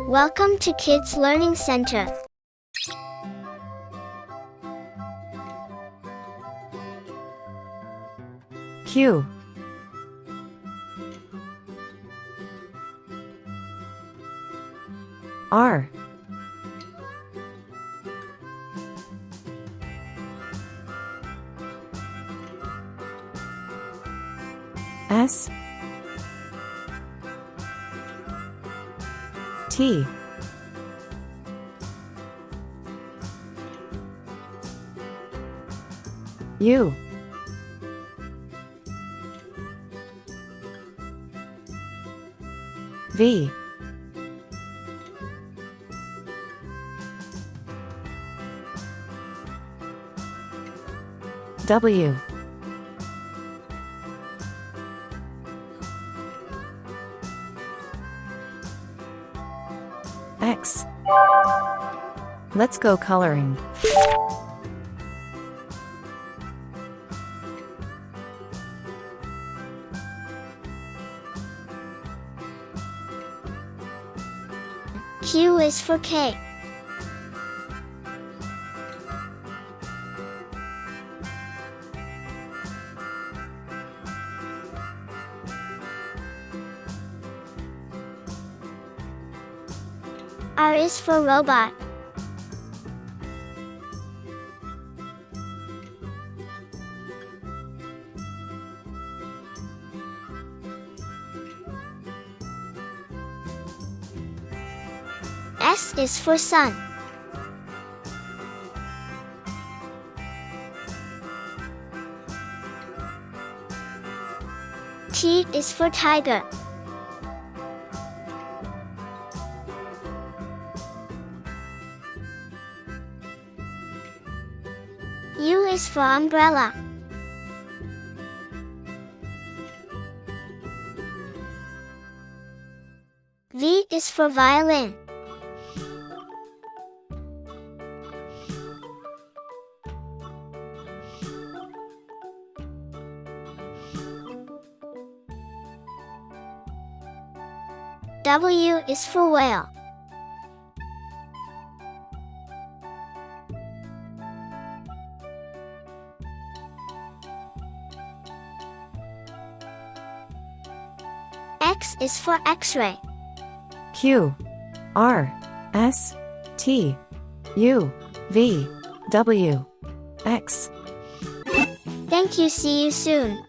Welcome to Kids Learning Center. Q R S T U V W X. Let's go coloring. Q is for K. R is for robot. S is for sun. T is for tiger. U is for umbrella. V is for violin. W is for whale. X is for X-ray. Q R S T U V W X. Thank you. See you soon.